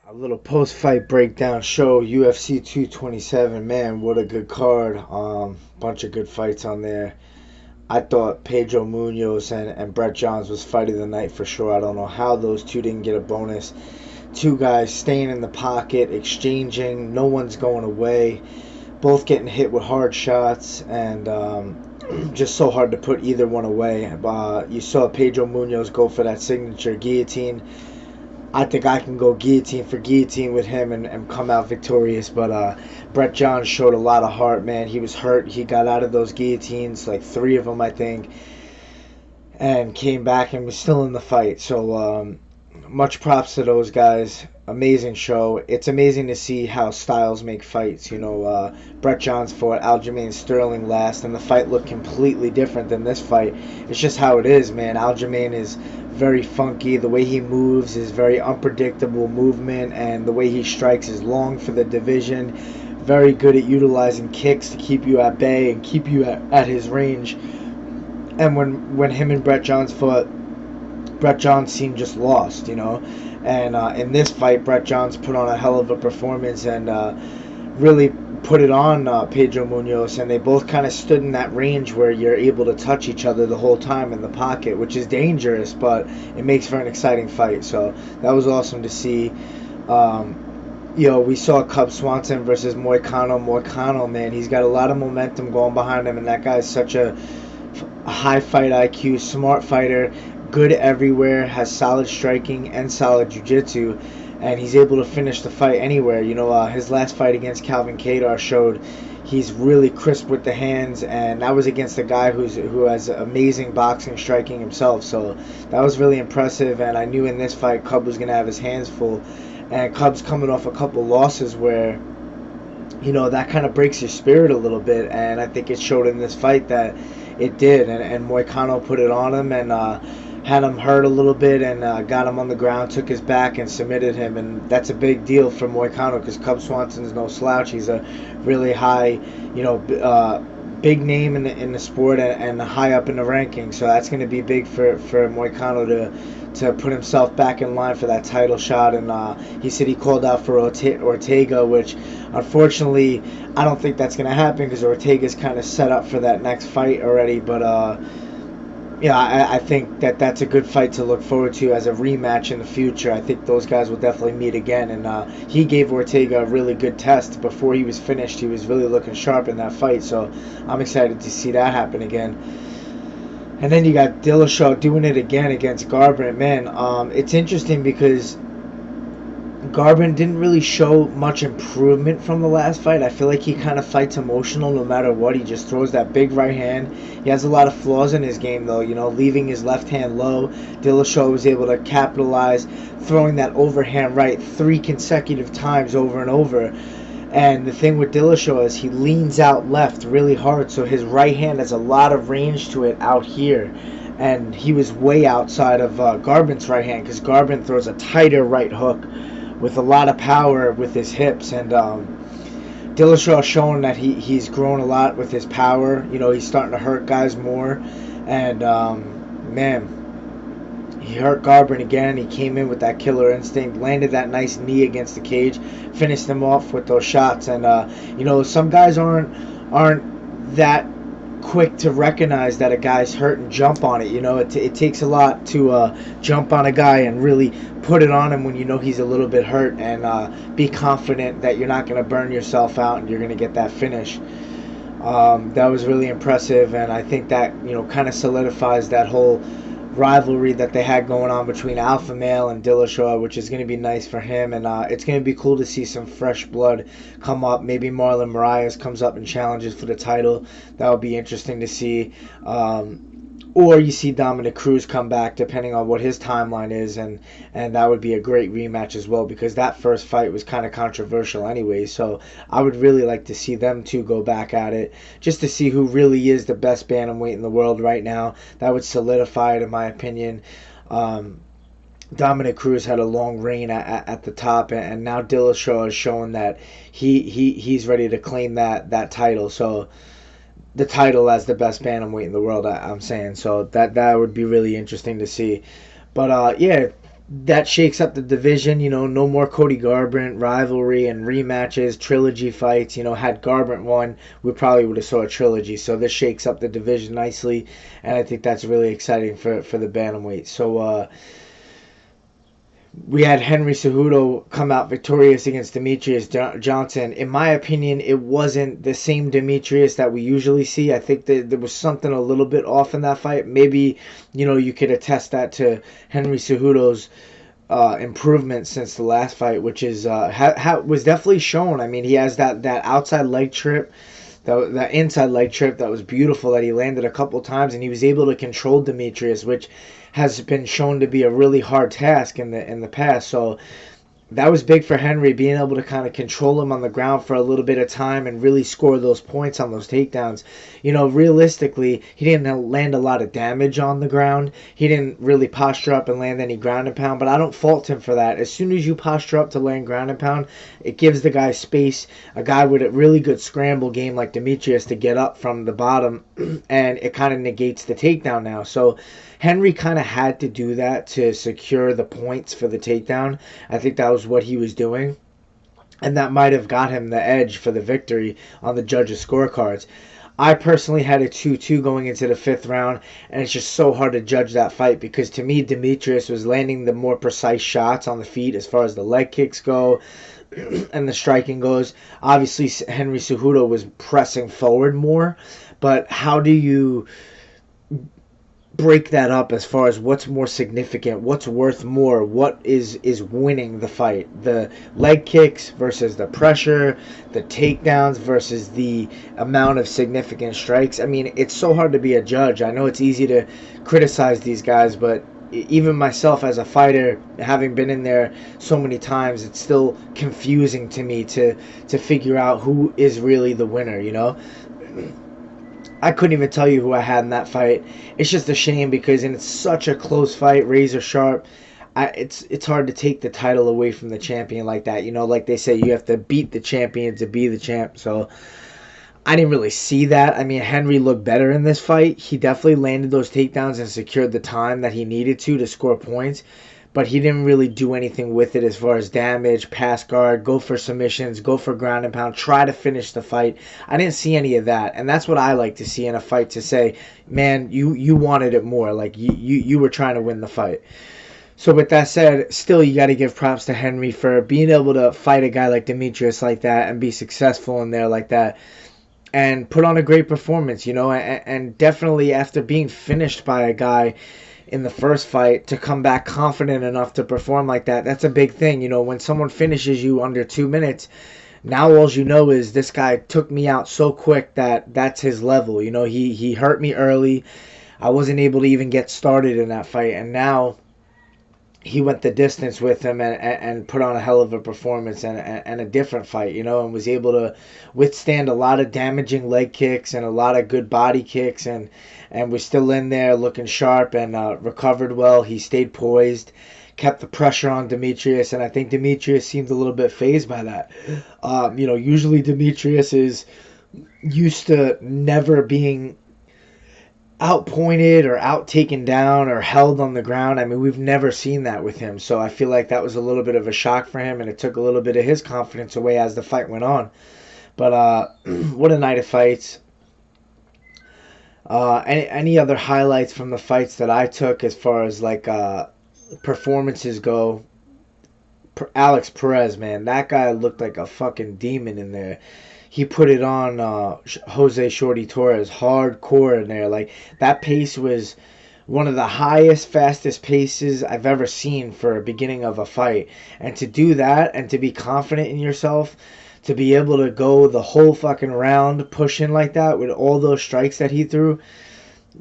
A little post-fight breakdown show, UFC 227. Man, what a good card. Bunch of good fights on there. I thought Pedro Munoz and Brett Johns was fight of the night for sure. I don't know how those two didn't get a bonus. Two guys staying in the pocket, exchanging. No one's going away. Both getting hit with hard shots, and just so hard to put either one away. You saw Pedro Munoz go for that signature guillotine. I think I can go guillotine for guillotine with him and come out victorious. But Brett Johns showed a lot of heart, man. He was hurt. He got out of those guillotines, like three of them, I think, and came back and was still in the fight. So much props to those guys. Amazing show. It's amazing to see how styles make fights. Brett Johns fought Aljamain Sterling last, and the fight looked completely different than this fight. It's just how it is, man. Aljamain is very funky. The way he moves is very unpredictable movement, and the way he strikes is long for the division. Very good at utilizing kicks to keep you at bay and keep you at his range. And when him and Brett Johns fought, Brett Johns seemed just lost, And in this fight, Brett Johns put on a hell of a performance and really put it on Pedro Munoz, and they both kind of stood in that range where you're able to touch each other the whole time in the pocket, which is dangerous, but it makes for an exciting fight. So that was awesome to see. We saw Cub Swanson versus Moicano. Moicano, man, he's got a lot of momentum going behind him, and that guy's such a high fight IQ, smart fighter, good everywhere, has solid striking and solid jiu-jitsu, and he's able to finish the fight anywhere. His last fight against Calvin Kattar showed he's really crisp with the hands, and that was against a guy who has amazing boxing striking himself. So that was really impressive, and I knew in this fight Cub was going to have his hands full, and Cub's coming off a couple losses where that kind of breaks your spirit a little bit, and I think it showed in this fight that it did, and Moicano put it on him and had him hurt a little bit, and got him on the ground, took his back, and submitted him. And that's a big deal for Moicano because Cub Swanson's no slouch. He's a really high, big name in the sport and high up in the rankings. So that's going to be big for Moicano to put himself back in line for that title shot. And he said he called out for Ortega, which unfortunately I don't think that's going to happen because Ortega's kind of set up for that next fight already. But I think that's a good fight to look forward to as a rematch in the future. I think those guys will definitely meet again. And he gave Ortega a really good test. Before he was finished, he was really looking sharp in that fight. So I'm excited to see that happen again. And then you got Dillashaw doing it again against Garbrandt. Man, it's interesting because Garbrandt didn't really show much improvement from the last fight. I feel like he kind of fights emotional no matter what. He just throws that big right hand. He has a lot of flaws in his game, though, leaving his left hand low. Dillashaw was able to capitalize, throwing that overhand right 3 consecutive times over and over. And the thing with Dillashaw is he leans out left really hard, so his right hand has a lot of range to it out here. And he was way outside of Garbrandt's right hand because Garbrandt throws a tighter right hook with a lot of power with his hips. And Dillashaw showing that he's grown a lot with his power. He's starting to hurt guys more. And, man, he hurt Garbrandt again. He came in with that killer instinct, landed that nice knee against the cage, finished him off with those shots. And, some guys aren't that quick to recognize that a guy's hurt and jump on it. It takes a lot to jump on a guy and really put it on him when he's a little bit hurt, and be confident that you're not going to burn yourself out and you're going to get that finish. That was really impressive, and I think that kind of solidifies that whole rivalry that they had going on between Alpha Male and Dillashaw, which is going to be nice for him. And it's going to be cool to see some fresh blood come up. Maybe Marlon Moraes comes up and challenges for the title. That would be interesting to see. Or you see Dominic Cruz come back, depending on what his timeline is, and that would be a great rematch as well, because that first fight was kind of controversial anyway. So I would really like to see them two go back at it, just to see who really is the best bantamweight in the world right now. That would solidify it, in my opinion. Dominic Cruz had a long reign at the top, and now Dillashaw has shown that he's ready to claim that title. So the title as the best bantamweight in the world, I'm saying. So that would be really interesting to see. But that shakes up the division. No more Cody Garbrandt rivalry and rematches, trilogy fights. Had Garbrandt won, we probably would have saw a trilogy. So this shakes up the division nicely, and I think that's really exciting for the bantamweight. So we had Henry Cejudo come out victorious against Demetrius Johnson. In my opinion, it wasn't the same Demetrius that we usually see. I think that there was something a little bit off in that fight. Maybe, you could attest that to Henry Cejudo's improvement since the last fight, which is was definitely shown. I mean, he has that outside leg trip, that inside leg trip that was beautiful that he landed a couple times, and he was able to control Demetrius, which has been shown to be a really hard task in the past. So that was big for Henry, being able to kind of control him on the ground for a little bit of time and really score those points on those takedowns. Realistically, he didn't land a lot of damage on the ground. He didn't really posture up and land any ground and pound, but I don't fault him for that. As soon as you posture up to land ground and pound, it gives the guy space, a guy with a really good scramble game like Demetrius, to get up from the bottom, and it kind of negates the takedown now. So Henry kind of had to do that to secure the points for the takedown. I think that was what he was doing, and that might have got him the edge for the victory on the judges' scorecards. I personally had a 2-2 going into the 5th round, and it's just so hard to judge that fight because to me, Demetrius was landing the more precise shots on the feet as far as the leg kicks go and the striking goes. Obviously, Henry Cejudo was pressing forward more, but how do you break that up as far as what's more significant, what's worth more, what is winning the fight? The leg kicks versus the pressure, the takedowns versus the amount of significant strikes. I mean, it's so hard to be a judge. I know it's easy to criticize these guys, but even myself as a fighter, having been in there so many times, it's still confusing to me to figure out who is really the winner, I couldn't even tell you who I had in that fight. It's just a shame because it's such a close fight, razor sharp. It's hard to take the title away from the champion like that. Like they say, you have to beat the champion to be the champ. So I didn't really see that. I mean, Henry looked better in this fight. He definitely landed those takedowns and secured the time that he needed to score points. But he didn't really do anything with it as far as damage, pass guard, go for submissions, go for ground and pound, try to finish the fight. I didn't see any of that. And that's what I like to see in a fight, to say, man, you wanted it more. Like, you were trying to win the fight. So with that said, still you got to give props to Henry for being able to fight a guy like Demetrius like that and be successful in there like that. And put on a great performance, and definitely after being finished by a guy in the first fight, to come back confident enough to perform like that, that's a big thing. When someone finishes you under 2 minutes, now all you know is this guy took me out so quick that's his level. He hurt me early. I wasn't able to even get started in that fight, and now he went the distance with him and put on a hell of a performance and a different fight, and was able to withstand a lot of damaging leg kicks and a lot of good body kicks, and was still in there looking sharp and recovered well. He stayed poised, kept the pressure on Demetrius, and I think Demetrius seemed a little bit fazed by that. Usually Demetrius is used to never being outpointed or out taken down or held on the ground. I mean, we've never seen that with him. So I feel like that was a little bit of a shock for him, and it took a little bit of his confidence away as the fight went on. But what a night of fights. Any other highlights from the fights that I took as far as like performances go? Alex Perez, man, that guy looked like a fucking demon in there. He put it on Jose Shorty Torres hardcore in there. Like, that pace was one of the highest, fastest paces I've ever seen for a beginning of a fight. And to do that and to be confident in yourself, to be able to go the whole fucking round pushing like that with all those strikes that he threw,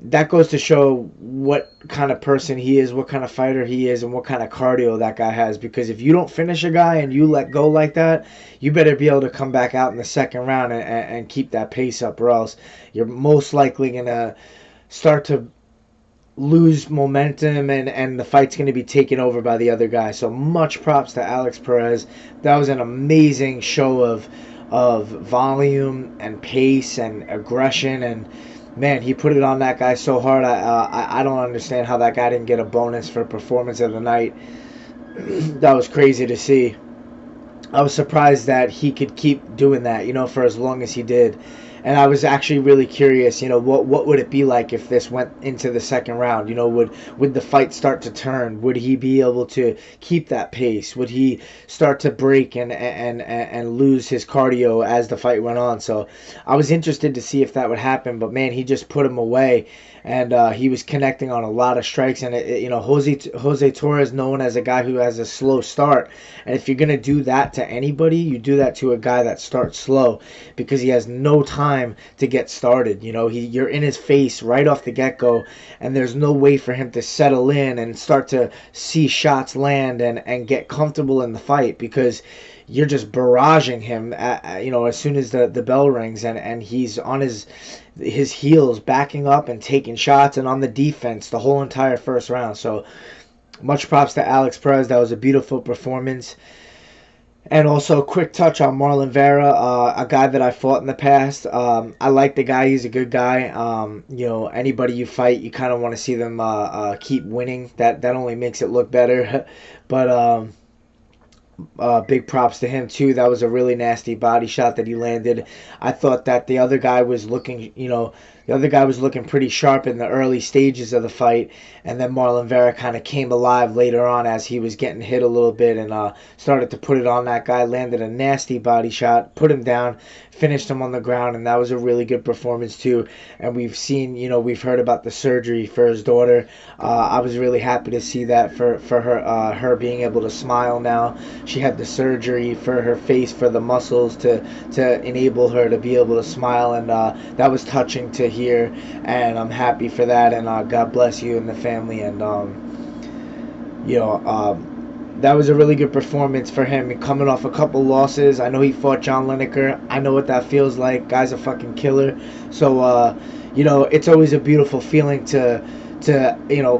that goes to show what kind of person he is, what kind of fighter he is, and what kind of cardio that guy has. Because if you don't finish a guy and you let go like that, you better be able to come back out in the second round and keep that pace up, or else you're most likely going to start to lose momentum, and the fight's going to be taken over by the other guy. So much props to Alex Perez. That was an amazing show of volume and pace and aggression, and man, he put it on that guy so hard. I don't understand how that guy didn't get a bonus for performance of the night. That was crazy to see. I was surprised that he could keep doing that, for as long as he did. And I was actually really curious, what would it be like if this went into the second round? Would the fight start to turn? Would he be able to keep that pace? Would he start to break and lose his cardio as the fight went on? So I was interested to see if that would happen, but man, he just put him away, and he was connecting on a lot of strikes. And Jose Torres, known as a guy who has a slow start, and if you're gonna do that to anybody, you do that to a guy that starts slow, because he has no time to get started. You're in his face right off the get-go, and there's no way for him to settle in and start to see shots land and get comfortable in the fight, because you're just barraging him as soon as the bell rings, and he's on his heels, backing up and taking shots and on the defense the whole entire first round. So much props to Alex Perez. That was a beautiful performance. And also, quick touch on Marlon Vera, a guy that I fought in the past. I like the guy. He's a good guy. Anybody you fight, you kind of want to see them keep winning. That only makes it look better. But big props to him too. That was a really nasty body shot that he landed. I thought that the other guy was looking, pretty sharp in the early stages of the fight, and then Marlon Vera kind of came alive later on as he was getting hit a little bit, and started to put it on that guy. Landed a nasty body shot, put him down, finished him on the ground, and that was a really good performance too. And we've heard about the surgery for his daughter. I was really happy to see that for her being able to smile now. She had the surgery for her face, for the muscles to enable her to be able to smile, and that was touching to hear, and I'm happy for that. And God bless you and the family. And that was a really good performance for him, coming off a couple losses. I know he fought John Lineker. I know what that feels like. Guy's a fucking killer. So it's always a beautiful feeling to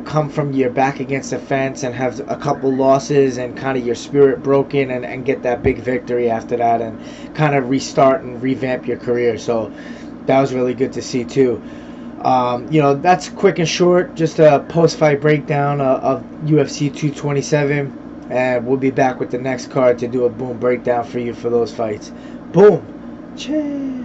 come from your back against the fence and have a couple losses and kind of your spirit broken, and get that big victory after that, and kind of restart and revamp your career. So that was really good to see too. That's quick and short, just a post-fight breakdown of UFC 227, and we'll be back with the next card to do a boom breakdown for you for those fights. Boom. Cheers.